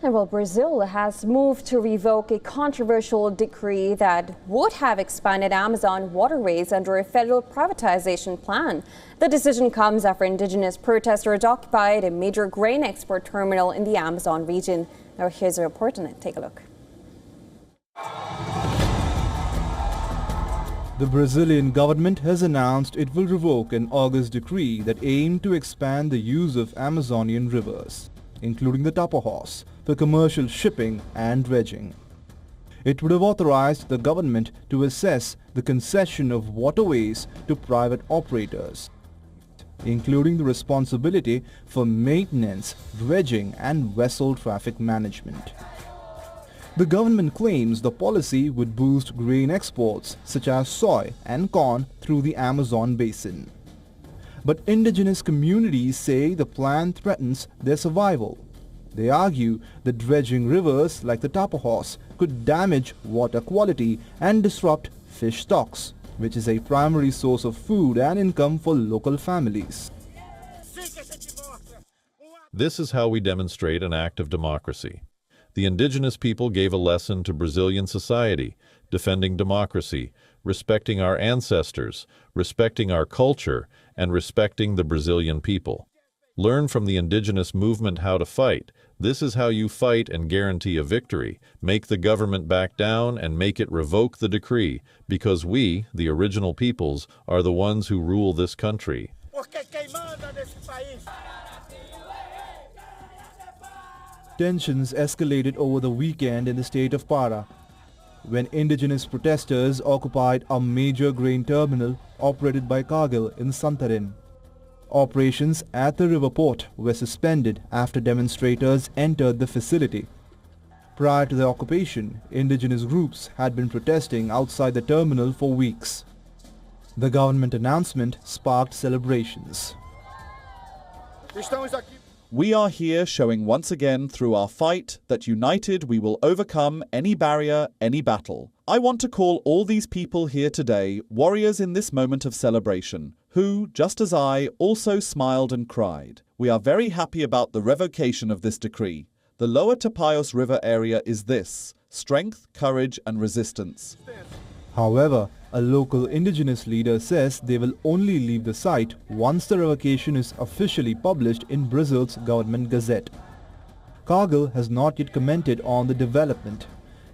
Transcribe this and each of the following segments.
And well, Brazil has moved to revoke a controversial decree that would have expanded Amazon waterways under a federal privatization plan. The decision comes after indigenous protesters occupied a major grain export terminal in the Amazon region. Now here's a report on it. Take a look. The Brazilian government has announced it will revoke an August decree that aimed to expand the use of Amazonian rivers, including the Tapajós, for commercial shipping and dredging. It would have authorized the government to assess the concession of waterways to private operators, including the responsibility for maintenance, dredging and vessel traffic management. The government claims the policy would boost grain exports such as soy and corn through the Amazon basin. But indigenous communities say the plan threatens their survival. They argue that dredging rivers like the Tapajós could damage water quality and disrupt fish stocks, which is a primary source of food and income for local families. This is how we demonstrate an act of democracy. The indigenous people gave a lesson to Brazilian society, defending democracy, respecting our ancestors, respecting our culture, and respecting the Brazilian people. Learn from the indigenous movement how to fight. This is how you fight and guarantee a victory. Make the government back down and make it revoke the decree, because we, the original peoples, are the ones who rule this country. Tensions escalated over the weekend in the state of Para, when indigenous protesters occupied a major grain terminal operated by Cargill in Santarém. Operations at the river port were suspended after demonstrators entered the facility. Prior to the occupation, indigenous groups had been protesting outside the terminal for weeks. The government announcement sparked celebrations. We are here showing once again through our fight that united we will overcome any barrier, any battle. I want to call all these people here today warriors in this moment of celebration, who, just as I, also smiled and cried. We are very happy about the revocation of this decree. The lower Tapajós River area is this: strength, courage and resistance. However, a local indigenous leader says they will only leave the site once the revocation is officially published in Brazil's government gazette. Cargill has not yet commented on the development.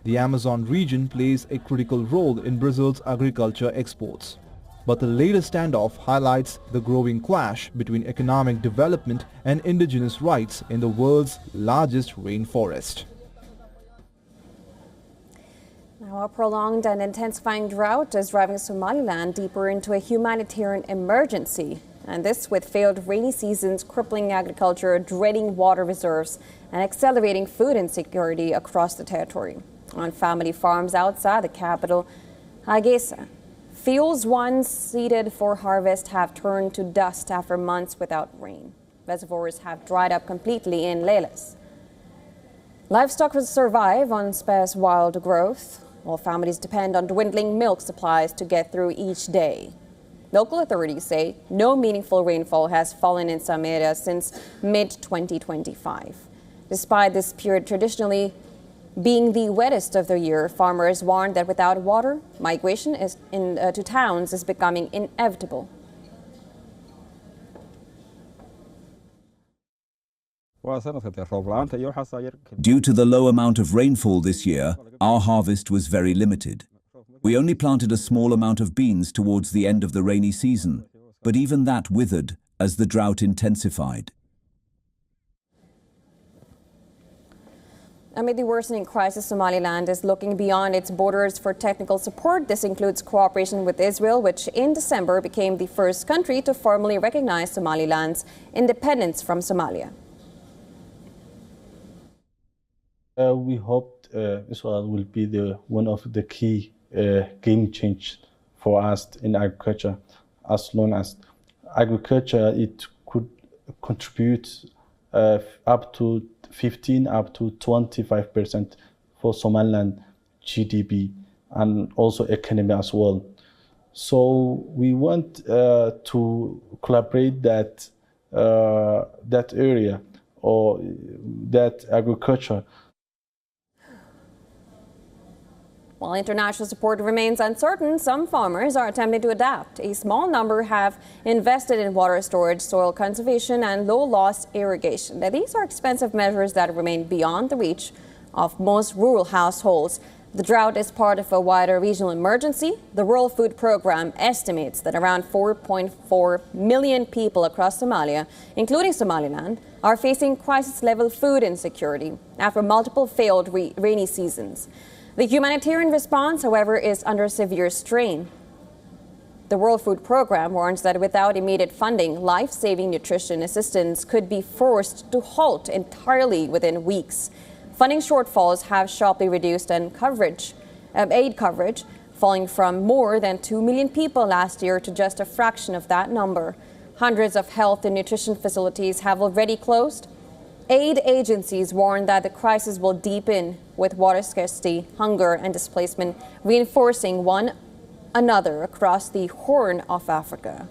The Amazon region plays a critical role in Brazil's agriculture exports. But the latest standoff highlights the growing clash between economic development and indigenous rights in the world's largest rainforest. Now, a prolonged and intensifying drought is driving Somaliland deeper into a humanitarian emergency. And this with failed rainy seasons, crippling agriculture, draining water reserves, and accelerating food insecurity across the territory. On family farms outside the capital, Hargeisa, fields once seeded for harvest have turned to dust after months without rain. Reservoirs have dried up completely in Leles. Livestock will survive on sparse wild growth, while families depend on dwindling milk supplies to get through each day. Local authorities say no meaningful rainfall has fallen in some areas since mid-2025. Despite this period traditionally being the wettest of the year, farmers warn that without water, migration to towns is becoming inevitable. Due to the low amount of rainfall this year, our harvest was very limited. We only planted a small amount of beans towards the end of the rainy season, but even that withered as the drought intensified. Amid the worsening crisis, Somaliland is looking beyond its borders for technical support. This includes cooperation with Israel, which in December became the first country to formally recognize Somaliland's independence from Somalia. We hope Israel will be one of the key game change for us in agriculture. As long as agriculture, it could contribute up to 15 up to 25% for Somaliland GDP and also economy as well. So we want to collaborate that area or that agriculture. While international support remains uncertain, some farmers are attempting to adapt. A small number have invested in water storage, soil conservation, and low-loss irrigation. Now, these are expensive measures that remain beyond the reach of most rural households. The drought is part of a wider regional emergency. The World Food Programme estimates that around 4.4 million people across Somalia, including Somaliland, are facing crisis-level food insecurity after multiple failed rainy seasons. The humanitarian response, however, is under severe strain. The World Food Programme warns that without immediate funding, life-saving nutrition assistance could be forced to halt entirely within weeks. Funding shortfalls have sharply reduced aid coverage, falling from more than 2 million people last year to just a fraction of that number. Hundreds of health and nutrition facilities have already closed. Aid agencies warn that the crisis will deepen with water scarcity, hunger, and displacement reinforcing one another across the Horn of Africa.